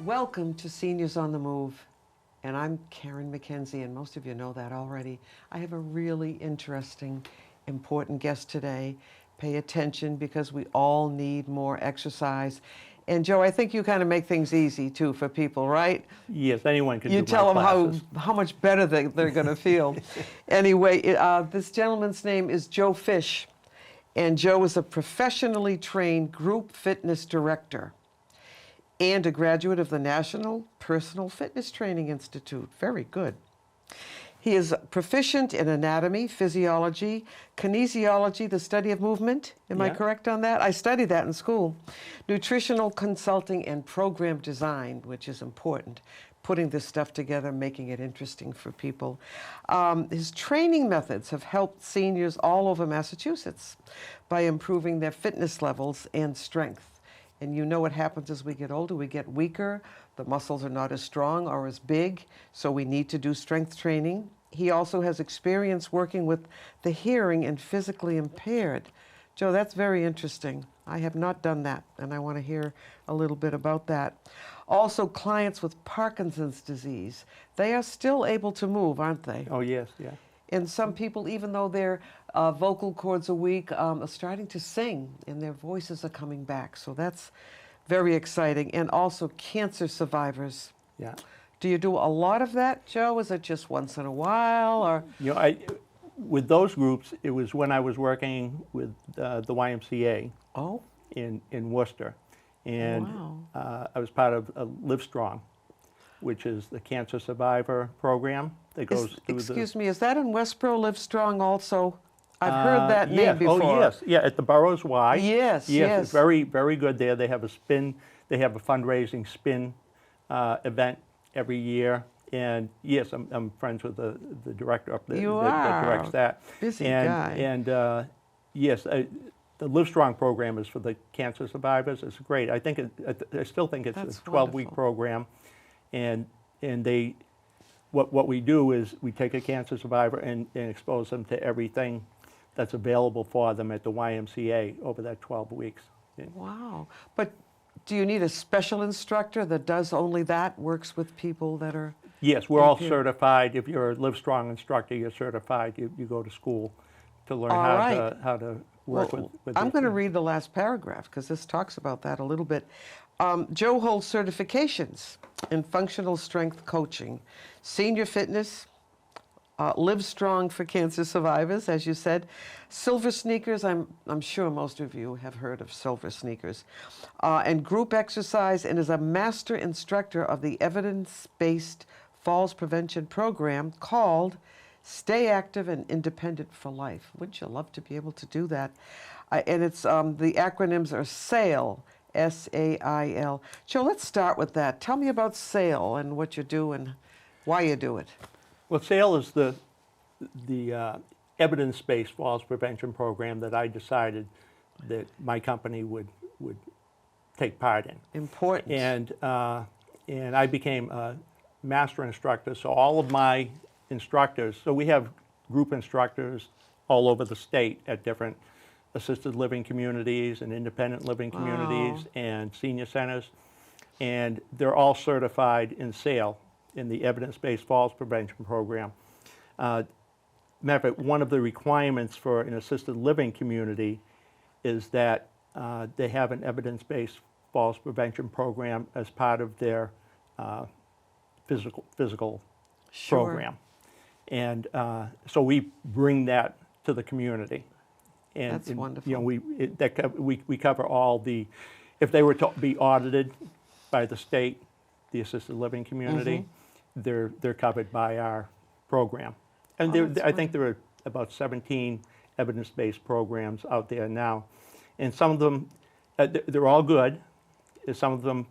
Welcome to Seniors on the Move, and I'm Karen McKenzie, and most of you know that already. I have a really interesting, important guest today. Pay attention because we all need more exercise. And Joe, I think you kind of make things easy too for people, right? Yes, anyone can You do tell my them classes. how much better they're going to feel. Anyway, this gentleman's name is Joe Fish, and Joe is a professionally trained group fitness director and a graduate of the National Personal Fitness Training Institute. Very good. He is proficient in anatomy, physiology, kinesiology, the study of movement. Am I Yeah. correct on that? I studied that in school. Nutritional consulting and program design, which is important. Putting this stuff together, making it interesting for people. His training methods have helped seniors all over Massachusetts by improving their fitness levels and strength. And you know what happens as we get older, we get weaker, the muscles are not as strong or as big, so we need to do strength training. He also has experience working with the hearing and physically impaired. Joe, that's very interesting. I have not done that, and I want to hear a little bit about that. Also, clients with Parkinson's disease, they are still able to move, aren't they? Oh, yes, yeah. And some people, even though their vocal cords are weak, are starting to sing and their voices are coming back. So that's very exciting. And also cancer survivors. Yeah. Do you do a lot of that, Joe? Is it just once in a while, or? You know, with those groups, it was when I was working with the YMCA Oh, in Worcester. And wow. I was part of Livestrong, which is the cancer survivor program that goes through Excuse me, is that in Westboro, Livestrong also? I've heard that name yes. before. Oh, yes. Yeah, at the Burroughs Y. Yes, Yes, yes. it's very, very good there. They have a spin, they have a fundraising spin event every year. And yes, I'm friends with the director up there You that directs are. that. Busy and, guy. And yes, the Livestrong program is for the cancer survivors. It's great. I think I still think it's That's a 12-week wonderful. program, and they what we do is we take a cancer survivor and expose them to everything that's available for them at the YMCA over that 12 weeks. Wow. But do you need a special instructor that does only that, works with people that are? Yes, we're all Impaired. certified. If you're a Livestrong instructor, you're certified. You go to school to learn All right. how to work Well, with I'm these going to things. read the last paragraph because this talks about that a little bit. Joe holds certifications in functional strength coaching, senior fitness, Live Strong for cancer survivors, as you said, Silver Sneakers. I'm sure most of you have heard of Silver Sneakers, and group exercise, and is a master instructor of the evidence-based falls prevention program called Stay Active and Independent for Life. Wouldn't you love to be able to do that? And it's the acronyms are SAIL, S-A-I-L. Joe, let's start with that. Tell me about SAIL and what you do and why you do it. Well, SAIL is the evidence-based falls prevention program that I decided that my company would take part in. Important. And I became a master instructor. So all of my instructors, so we have group instructors all over the state at different assisted living communities and independent living communities and senior centers. And they're all certified in SAIL, in the evidence-based falls prevention program. Matter of fact, one of the requirements for an assisted living community is that they have an evidence-based falls prevention program as part of their physical Sure. program. And so we bring that to the community. And, That's wonderful. You know, we cover all the, if they were to be audited by the state, the assisted living community, they're covered by our program. And I think there are about 17 evidence-based programs out there now. And some of them, they're all good. Some of them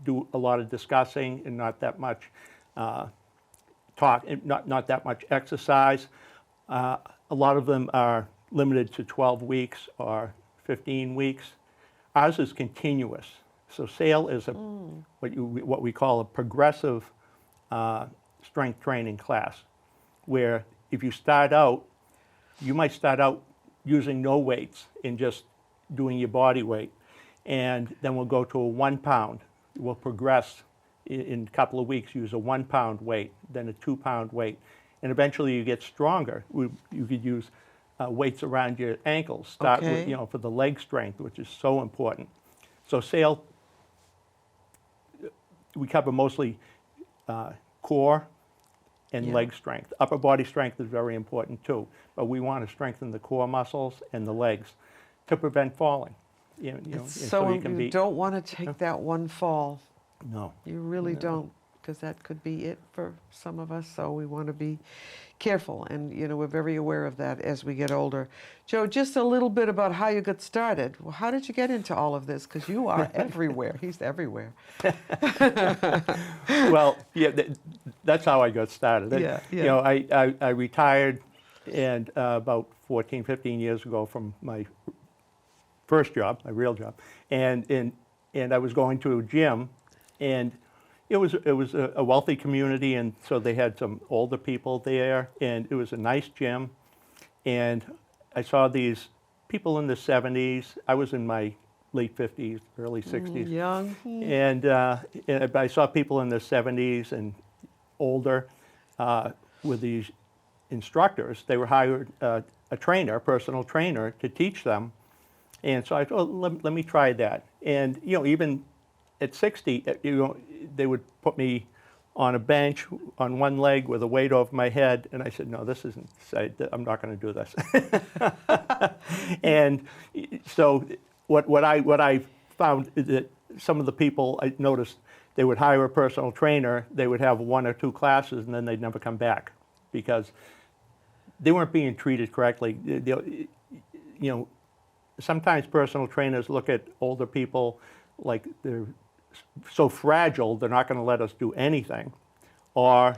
do a lot of discussing and not that much talk, not that much exercise. A lot of them are limited to 12 weeks or 15 weeks. Ours is continuous. So SAIL is what we call a progressive strength training class, where if you start out, you might start out using no weights and just doing your body weight, and then we'll go to a 1 pound. We'll progress in a couple of weeks, use a 1 pound weight, then a 2 pound weight. And eventually you get stronger. You could use weights around your ankles. Start with, Okay. you know, for the leg strength, which is so important. So sail, we cover mostly core and Yeah. leg strength. Upper body strength is very important too, but we want to strengthen the core muscles and the legs to prevent falling. And So you can you be, don't want to take that one fall. no. You really No. don't, because that could be it for some of us. So we want to be careful, and we're very aware of that as we get older. Joe, just a little bit about how you got started. Well, how did you get into all of this? Because you are everywhere. He's everywhere. Well, yeah, that's how I got started. Yeah, You yeah. know, I retired and about 14, 15 years ago from my first job, my real job, and I was going to a gym, and it was a wealthy community, and so they had some older people there, and it was a nice gym, and I saw these people in the 70s. I was in my late 50s, early 60s. Young. And I saw people in their 70s and older with these instructors. They were hired a trainer, a personal trainer, to teach them. And so I thought, let me try that. And even at 60, they would put me on a bench on one leg with a weight over my head, and I said, no, this isn't. I'm not going to do this. And so what I found is that some of the people I noticed, they would hire a personal trainer, they would have 1 or 2 classes, and then they'd never come back because they weren't being treated correctly. Sometimes personal trainers look at older people like they're so fragile, they're not going to let us do anything, or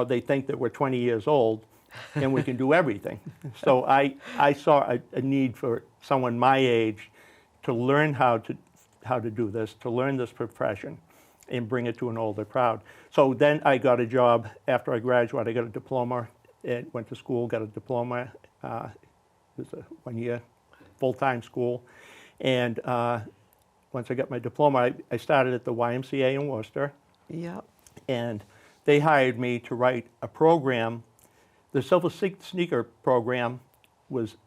they think that we're 20 years old and we can do everything. So I saw a need for someone my age to learn how to do this, to learn this profession, and bring it to an older crowd. So then I got a job after I graduated. I got a diploma, and went to school, got a diploma. It was a 1-year full-time school, and once I got my diploma, I started at the YMCA in Worcester, Yep. and they hired me to write a program. The Silver Sneaker program was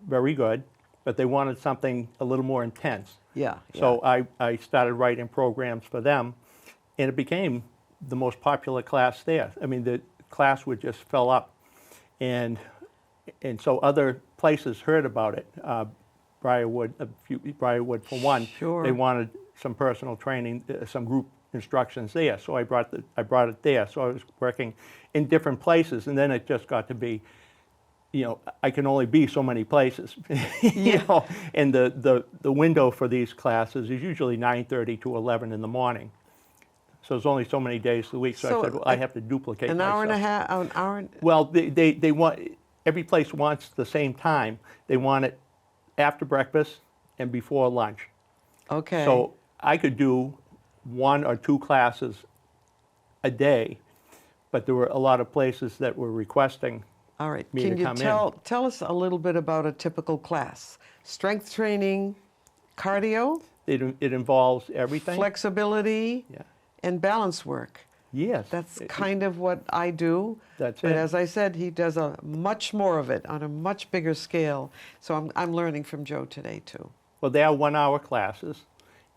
very good, but they wanted something a little more intense. Yeah. So I started writing programs for them, and it became the most popular class there. I mean, the class would just fill up, and so other places heard about it. Briarwood for one. Sure. They wanted some personal training, some group instructions there. So I brought it there. So I was working in different places, and then it just got to be, I can only be so many places. And the window for these classes is usually 9:30 to 11 in the morning. So there's only so many days a week. So I said, well, I have to duplicate An myself. hour and a half, an hour. Well, they want, every place wants the same time. They want it after breakfast and before lunch. Okay. So I could do 1 or 2 classes a day, but there were a lot of places that were requesting All right. me Can to you come tell us a little bit about a typical class? Strength training, cardio, It involves everything. flexibility, Yeah. and balance work. Yes. That's kind of what I do. That's But it. as I said, he does a much more of it on a much bigger scale. So I'm learning from Joe today too. Well, they are 1-hour classes,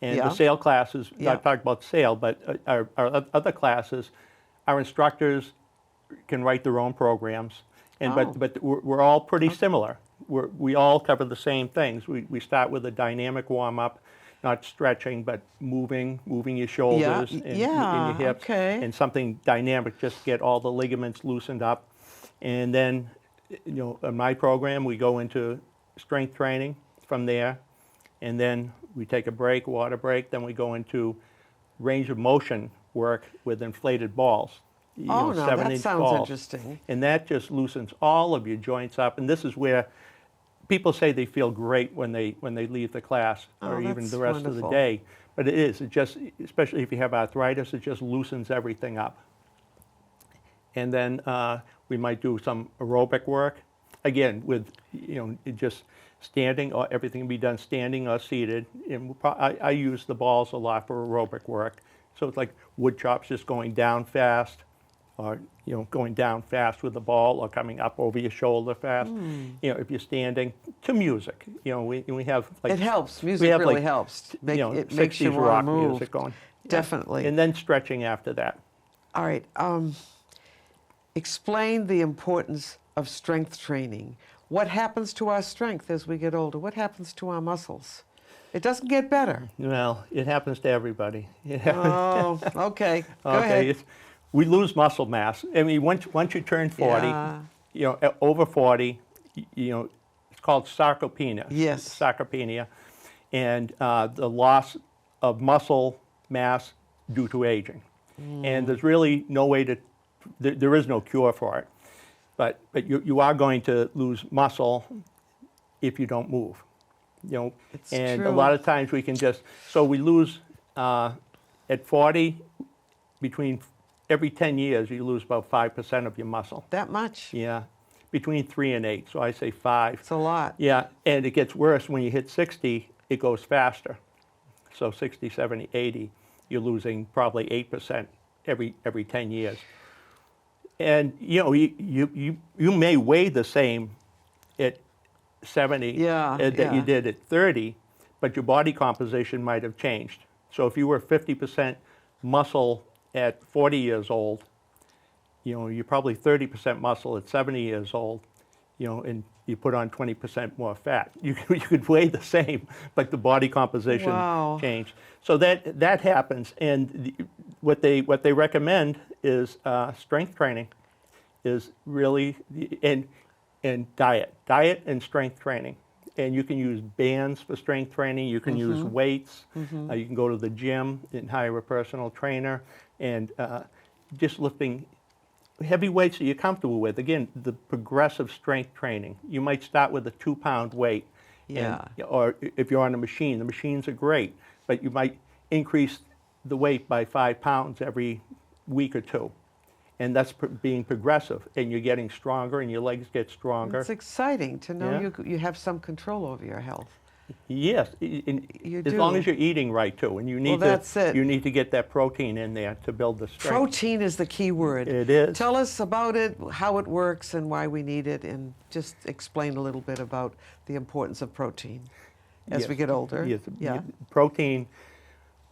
and Yeah. the sail classes. Yeah. I talked about sail, but our other classes, our instructors can write their own programs, and Oh. but we're all pretty similar. We all cover the same things. We start with a dynamic warm up, not stretching, but moving your shoulders and your hips, okay. and something dynamic, just get all the ligaments loosened up. And then, in my program, we go into strength training from there, and then we take a break, water break, then we go into range of motion work with inflated balls. Oh, no, that 7-inch sounds balls. interesting. And that just loosens all of your joints up, and this is where people say they feel great when they leave the class, Oh, or even that's the rest of the wonderful. day. But it is, it just, especially if you have arthritis, it just loosens everything up. And then we might do some aerobic work, again, with, it just standing, or everything can be done standing or seated. And I use the balls a lot for aerobic work. So it's like wood chops, just going down fast, or going down fast with the ball, or coming up over your shoulder fast. If you're standing to music, we have like It helps. Music have, really like, helps. It makes 60s you want rock to move. music going. Definitely. And then stretching after that. All right. Explain the importance of strength training. What happens to our strength as we get older? What happens to our muscles? It doesn't get better. Well, it happens to everybody. Oh, okay. Go ahead. We lose muscle mass. I mean, once you turn 40, over 40, it's called sarcopenia. Yes. Sarcopenia, and the loss of muscle mass due to aging. And there's really no way to, there is no cure for it. But you are going to lose muscle if you don't move. It's and true. a lot of times we can so we lose at 40, between every 10 years you lose about 5% of your muscle. That much? Yeah, between 3 and 8, so I say 5. It's a lot. Yeah, and it gets worse when you hit 60, it goes faster. So 60, 70, 80, you're losing probably 8% every 10 years. And you may weigh the same at 70 that you did at 30, but your body composition might have changed. So if you were 50% muscle at 40 years old, you're probably 30% muscle at 70 years old, and you put on 20% more fat. You could weigh the same, but the body composition changed. So that happens, and what they recommend is strength training, is really and diet and strength training. And you can use bands for strength training. You can use weights. You can go to the gym and hire a personal trainer, and just lifting heavy weights that you're comfortable with. Again, the progressive strength training. You might start with a 2-pound weight. Or if you're on a machine, the machines are great, but you might increase the weight by 5 pounds every week or two. And that's being progressive, and you're getting stronger, and your legs get stronger. It's exciting to know you have some control over your health. Yes, as long as you're eating right too, and you need you need to get that protein in there to build the strength. Protein is the key word. It is. Tell us about it, how it works, and why we need it, and just explain a little bit about the importance of protein as we get older. Yes. Protein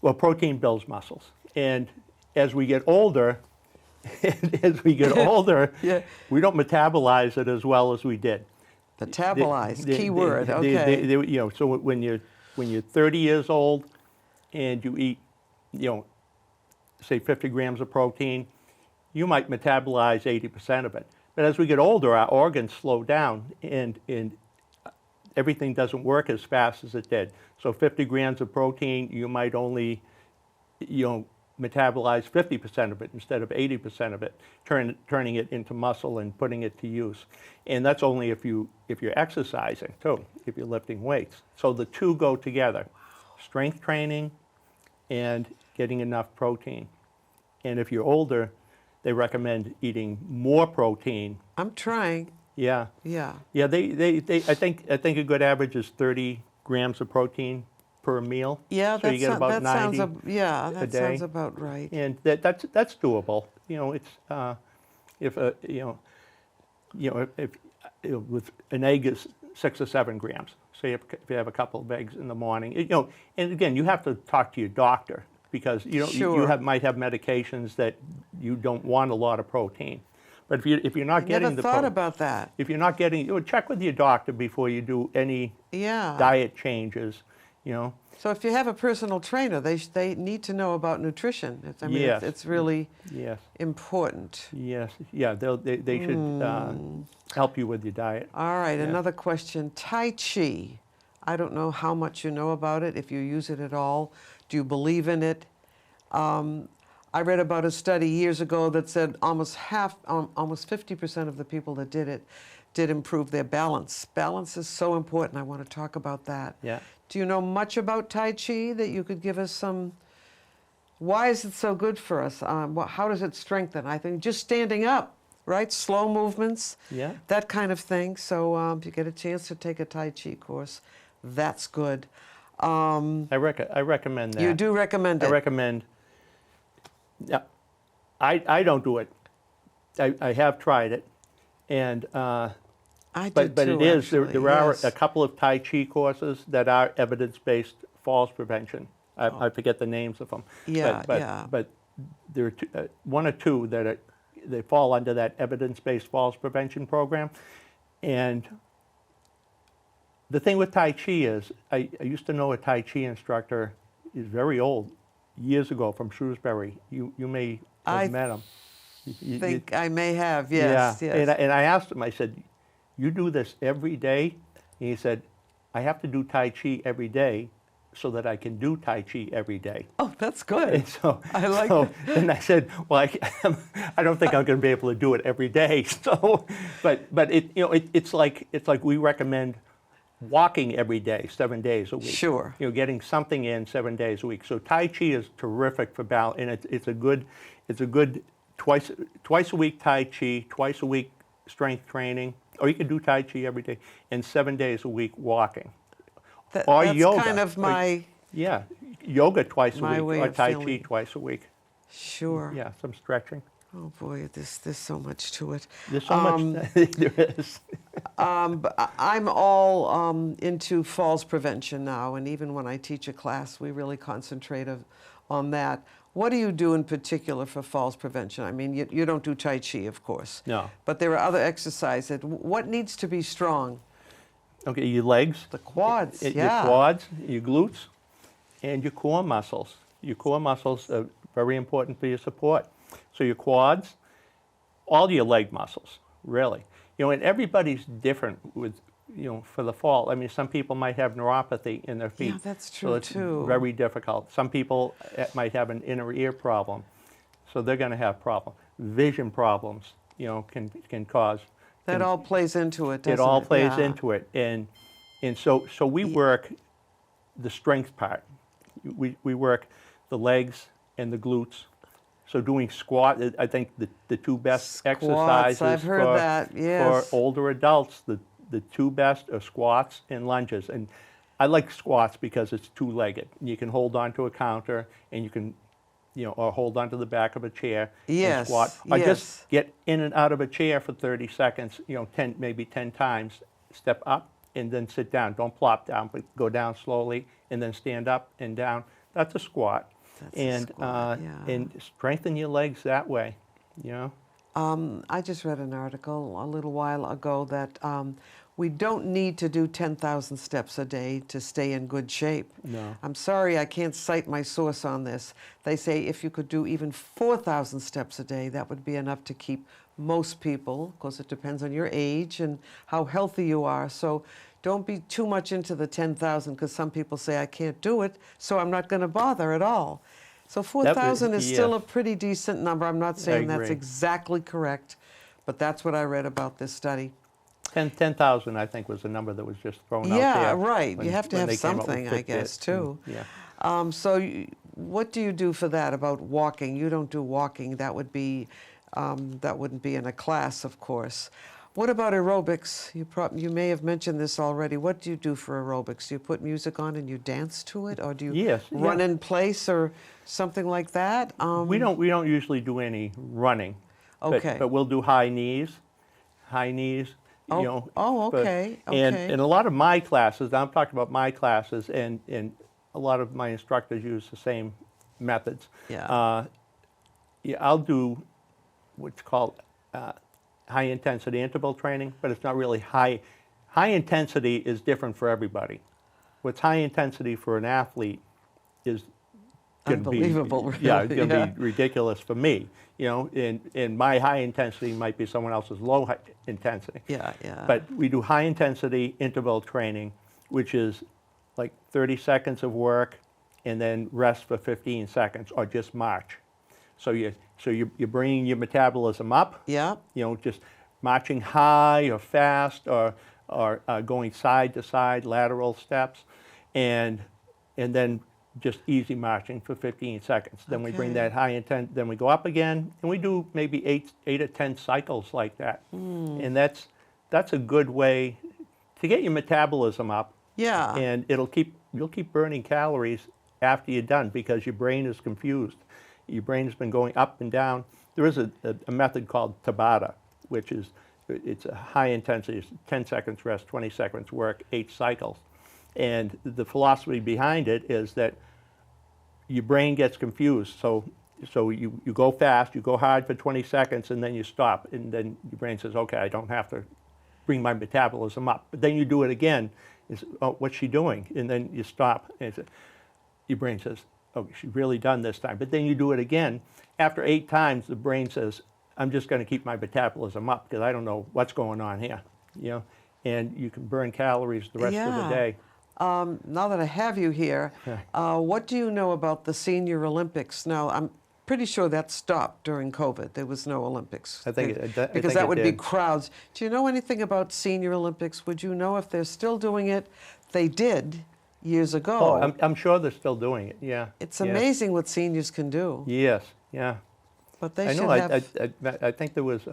builds muscles, and as we get older, we don't metabolize it as well as we did. Metabolize, key word. Okay. So when you're 30 years old and you eat, say 50 grams of protein, you might metabolize 80% of it. But as we get older, our organs slow down, and everything doesn't work as fast as it did. So 50 grams of protein, you might only, metabolize 50% of it instead of 80% of it, turning it into muscle and putting it to use. And that's only if you're exercising too, if you're lifting weights. So the two go together, strength training and getting enough protein. And if you're older, they recommend eating more protein. I'm trying. Yeah. Yeah. Yeah. I think a good average is 30 grams of protein per meal. Yeah, so you get about 90 that day. sounds about right. And that's doable. If with an egg is 6 or 7 grams. So if you have a couple of eggs in the morning, and again, you have to talk to your doctor, because you might have medications that you don't want a lot of protein. But if you're not getting never thought about that. If you're not getting, check with your doctor before you do any diet changes. So if you have a personal trainer, they need to know about nutrition. It's really important. Yes, yeah, they should help you with your diet. All right, another question. Tai Chi. I don't know how much you know about it, if you use it at all. Do you believe in it? I read about a study years ago that said almost 50% of the people that did it did improve their balance. Balance is so important. I want to talk about that. Yeah. Do you know much about Tai Chi that you could give us some? Why is it so good for us? How does it strengthen? I think just standing up right? Slow movements, Yeah. that kind of thing. So if you get a chance to take a Tai Chi course, that's good. I recommend that. You do recommend I it? recommend. Yeah, I don't do it. I have tried it, and I do but too, it is actually, there are yes. a couple of Tai Chi courses that are evidence-based falls prevention. I forget the names of them. Yeah, but yeah. but there are one or two that they fall under that evidence-based falls prevention program, and the thing with Tai Chi is, I used to know a Tai Chi instructor. He's very old, years ago from Shrewsbury. You may I have met him. think I may have, Yeah, yes, yes. and I asked him, I said, you do this every day? And he said, I have to do Tai Chi every day so that I can do Tai Chi every day. Oh, that's good. And so, I like so that. and I said, well, I don't think I'm going to be able to do it every day. So, but it's like we recommend walking every day, 7 days a week. Sure. Getting something in 7 days a week. So Tai Chi is terrific for balance, and it's a good twice a week Tai Chi, twice a week strength training, or you can do Tai Chi every day, and 7 days a week walking. Or That's yoga. kind of my Yeah, yoga twice a My week, way or of Tai feeling. Chi twice a week. sure. Yeah, some stretching. Oh boy, there's so much to it. There's so much there is. But I'm all into falls prevention now, and even when I teach a class, we really concentrate on that. What do you do in particular for falls prevention? I mean, you don't do Tai Chi, of course. No. But there are other exercises. What needs to be strong? Okay, your legs, The quads, your yeah. quads, your glutes, and your core muscles. Your core muscles are very important for your support. So your quads, all your leg muscles, really. And everybody's different with, for the fall. I mean, some people might have neuropathy in their feet. Yeah, that's So true, it's too. very difficult. Some people might have an inner ear problem, so they're going to have problems. Vision problems, can cause. That all plays into it, doesn't it? It all plays Yeah. into it, and so we work the strength part. We work the legs and the glutes. So doing squat, I think the two best Squats, exercises I've heard that, yes. for older adults, the two best are squats and lunges. And I like squats because it's two-legged. You can hold onto a counter, and you can, or hold onto the back of a chair Yes, and squat. Or yes. just get in and out of a chair for 30 seconds, 10 times. Step up and then sit down. Don't plop down, but go down slowly and then stand up and down. That's a squat. That's a And squat, yeah. and strengthen your legs that way. I just read an article a little while ago that we don't need to do 10,000 steps a day to stay in good shape. No. I'm sorry, I can't cite my source on this. They say if you could do even 4,000 steps a day, that would be enough to keep most people, of course it depends on your age and how healthy you are. So don't be too much into the 10,000, because some people say I can't do it, so I'm not going to bother at all. So 4,000 is still a pretty decent number. I'm not saying that's agree. exactly correct, but that's what I read about this study. 10,000, I think, was the number that was just thrown out there. Yeah, right. when- You have to when have they came up with something, I Fitbit. guess, too. Yeah. What do you do for that about walking? You don't do walking. That would be, that wouldn't be in a class, of course. What about aerobics? You may have mentioned this already. What do you do for aerobics? Do you put music on and you dance to it, or do you Yes, run yeah. in place or something like that? We don't usually do any running. Okay. But we'll do high knees. Oh, but- okay, And okay. in a lot of my classes, I'm talking about my classes, and a lot of my instructors use the same methods. Yeah. Yeah, I'll do what's called high intensity interval training, but it's not really high. High intensity is different for everybody. What's high intensity for an athlete is going to be Unbelievable, yeah, really, it's going to yeah. be ridiculous for me. And my high intensity might be someone else's low intensity. Yeah, yeah. But we do high intensity interval training, which is like 30 seconds of work and then rest for 15 seconds, or just march. So you're bringing your metabolism up. Yeah. Just marching high or fast, or going side to side lateral steps, and then just easy marching for 15 seconds. Then we bring Okay. that high intent, then we go up again, and we do maybe eight or 10 cycles like that. And that's a good way to get your metabolism up, Yeah. and you'll keep burning calories after you're done because your brain is confused. Your brain has been going up and down. There is a method called Tabata, which is it's a high intensity, it's 10 seconds rest, 20 seconds work, 8 cycles. And the philosophy behind it is that your brain gets confused. So you go fast, you go hard for 20 seconds, and then you stop. And then your brain says, okay, I don't have to bring my metabolism up. But then you do it again. It's, oh, what's she doing? And then you stop. And your brain says, oh, she's really done this time. But then you do it again. After 8 times, the brain says, I'm just going to keep my metabolism up because I don't know what's going on here. You know? And you can burn calories the rest of the Yeah. day. Now that I have you here, what do you know about the Senior Olympics? Now, I'm pretty sure that stopped during COVID. There was no Olympics. I think because that would be did. crowds. Do you know anything about Senior Olympics? Would you know if they're still doing it? They did years ago. Oh, I'm sure they're still doing it. Yeah. It's yeah. amazing what seniors can do. Yes. Yeah. But they I should know. have. I think there was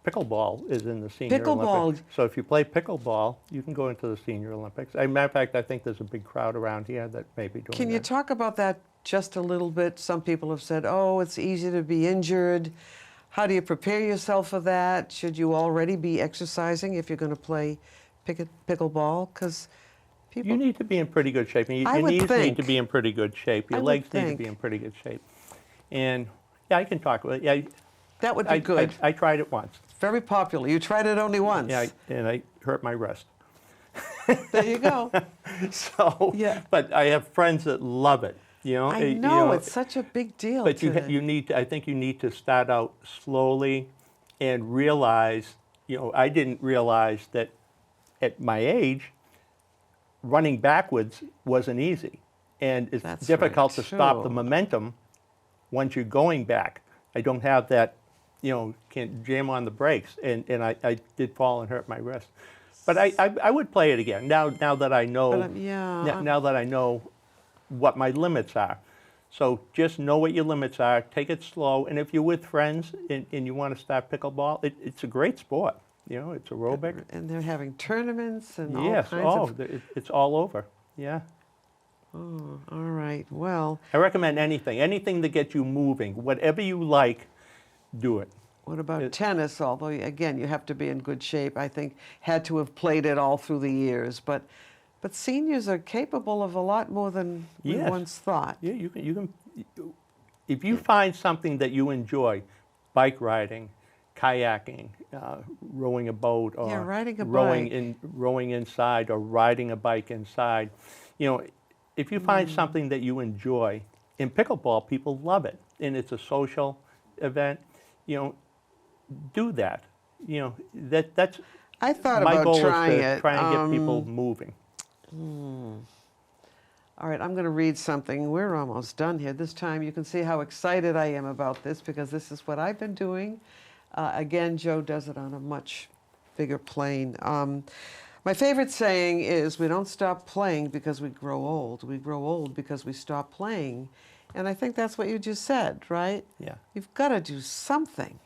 pickleball is in the Senior Pickleball. Olympics. So if you play pickleball, you can go into the Senior Olympics. As a matter of fact, I think there's a big crowd around here that may be doing Can you that. talk about that just a little bit? Some people have said, oh, it's easy to be injured. How do you prepare yourself for that? Should you already be exercising if you're going to play pickleball? Because people... You need to be in pretty good shape. And I your would knees need think. to be in pretty good shape. Your I would legs need to think. be in pretty good shape. And yeah, I can talk about it. Yeah, That would be good. I tried it once. Very popular. You tried it only once. Yeah, and I hurt my wrist. There you go. So, Yeah. but I have friends that love it. You know, I you know, it's such a big deal. But to... you need to, I think you need to start out slowly and realize, you know, I didn't realize that at my age, running backwards wasn't easy. And it's That's difficult right, to stop the too. momentum once you're going back. I don't have that, you know, can't jam on the brakes. And I did fall and hurt my wrist. But I would play it again now that I know, But, yeah, now that I know what my limits are. So just know what your limits are, take it slow, and if you're with friends and you want to start pickleball, it's a great sport. You know, it's aerobic. And they're having tournaments and all Yes, kinds of... it's all over. Yeah. Oh, all right. Well, I recommend anything that gets you moving. Whatever you like, do it. what about tennis? Although, again, you have to be in good shape. I think had to have played it all through the years. But seniors are capable of a lot more than we Yes. once thought. Yeah, you can. If you find something that you enjoy, bike riding, kayaking, rowing a boat, or Yeah, riding a rowing bike. rowing inside, or riding a bike inside, you know, if you find Mm. something that you enjoy, in pickleball, people love it, and it's a social event. You know, do that. You know, that's I thought my about goal trying is to it. try and get people moving. All right, I'm going to read something. We're almost done here. This time you can see how excited I am about this because this is what I've been doing. Again, Joe does it on a much bigger plane. My favorite saying is, we don't stop playing because we grow old. We grow old because we stop playing. And I think that's what you just said, right? Yeah. You've got to do something.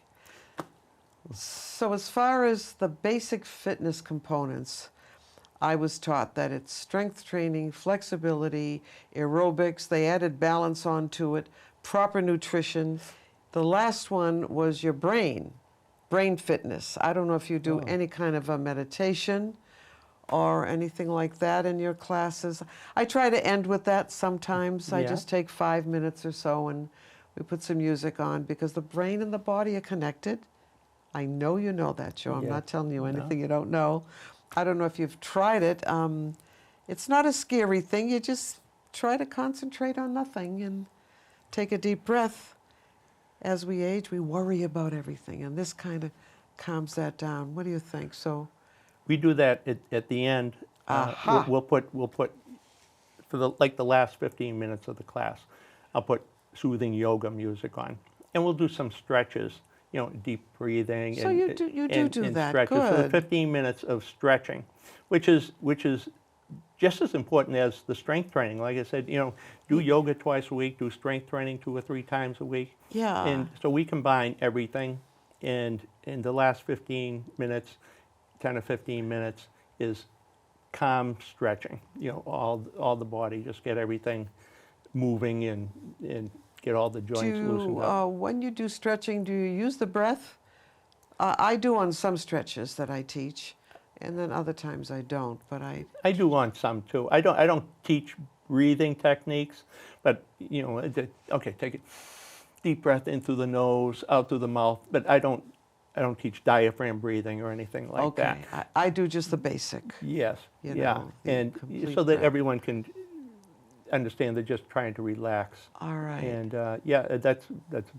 So as far as the basic fitness components, I was taught that it's strength training, flexibility, aerobics. They added balance onto it, proper nutrition. The last one was your brain fitness. I don't know if you do any kind of a meditation or anything like that in your classes. I try to end with that sometimes. I Yeah. just take 5 minutes or so and we put some music on because the brain and the body are connected. I know you know that, Joe. I'm Yeah. not telling you anything you don't know. I don't know if you've tried it. It's not a scary thing. You just try to concentrate on nothing and take a deep breath. As we age, we worry about everything, and this kind of calms that down. What do you think? So, We do that at the end. Aha. We'll put for the last 15 minutes of the class. I'll put soothing yoga music on, and we'll do some stretches. You know, deep breathing. So and, you do and that. stretches. So Good. 15 minutes of stretching, which is just as important as the strength training. Like I said, do yoga twice a week, do strength training 2 or 3 times a week. Yeah. And so we combine everything, and in the last 15 minutes, 10 or 15 minutes is calm stretching. All the body, just get everything moving and get all the joints loosened up. When you do stretching, do you use the breath? I do on some stretches that I teach, and then other times I don't. But I do on some too. I don't teach breathing techniques, but okay, take it deep breath in through the nose, out through the mouth. But I don't teach diaphragm breathing or anything like that. Okay, I do just the basic. Yes, You yeah, know, the and complete so that breath. everyone can understand they're just trying to relax. All right. And yeah, that's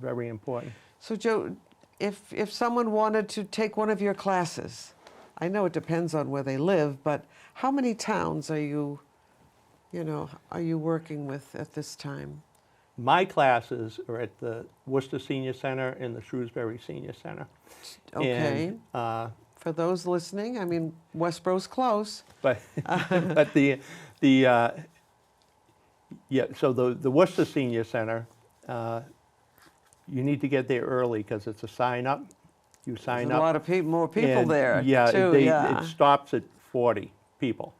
very important. So Joe, if someone wanted to take one of your classes, I know it depends on where they live, but how many towns are you working with at this time? My classes are at the Worcester Senior Center and the Shrewsbury Senior Center. Okay. And, For those listening, I mean, Westboro's close. but so the Worcester Senior Center, you need to get there early because it's a sign up. You sign There's up. a lot of more people and, there, yeah, too. it stops at 40 people.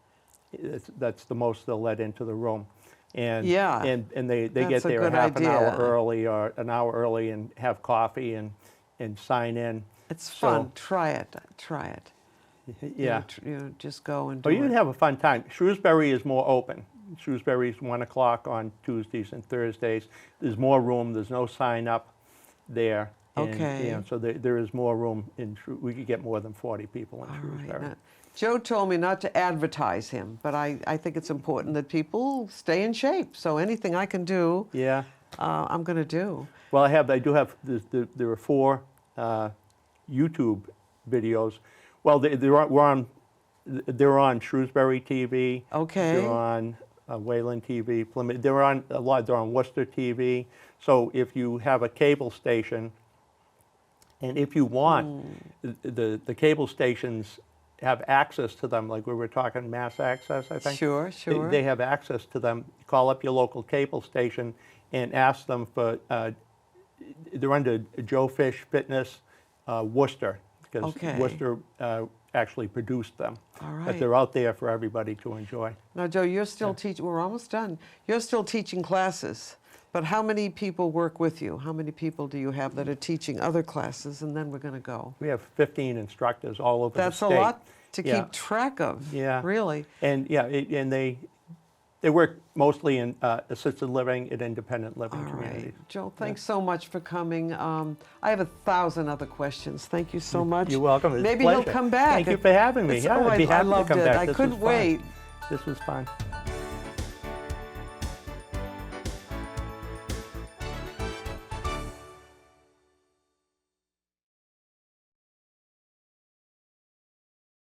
That's the most they'll let into the room. And Yeah, and they that's get a there good half an hour idea. early or an hour early and have coffee and sign in. It's So- fun. Try it. Yeah. Just go and do Or you it. can have a fun time. Shrewsbury is more open. Shrewsbury's 1 o'clock on Tuesdays and Thursdays. There's more room. There's no sign up there. And, Okay. so there is more room we could get more than 40 people in All right. Shrewsbury. Now, Joe told me not to advertise him, but I think it's important that people stay in shape. So anything I can do, Yeah. I'm going to do. Well, I do have. There are 4 YouTube videos. Well, they're on Shrewsbury TV. Okay. They're on Wayland TV. Plymouth. They're on a lot. They're on Worcester TV. So if you have a cable station, and if you want, the cable stations have access to them. Like we were talking, mass access, I think. Sure, sure. They have access to them. Call up your local cable station and ask them for. They're under Joe Fish Fitness Worcester, because Okay. Worcester actually produced them. All right. But they're out there for everybody to enjoy. Now, Joe, you're still teaching. We're almost done. You're still teaching classes, but how many people work with you? How many people do you have that are teaching other classes? And then we're going to go. We have 15 instructors all over That's the a state. lot to Yeah. keep track of. Yeah. Really. And yeah, and they work mostly in assisted living and independent living All communities. right. Joe, thanks so much for coming. I have 1,000 other questions. Thank you so much. You're welcome. It's a Maybe he'll pleasure. come back. Thank you for having me. It's- Yeah, oh, I'd be I happy loved to come it. back. I This couldn't was fun. wait. This was fun.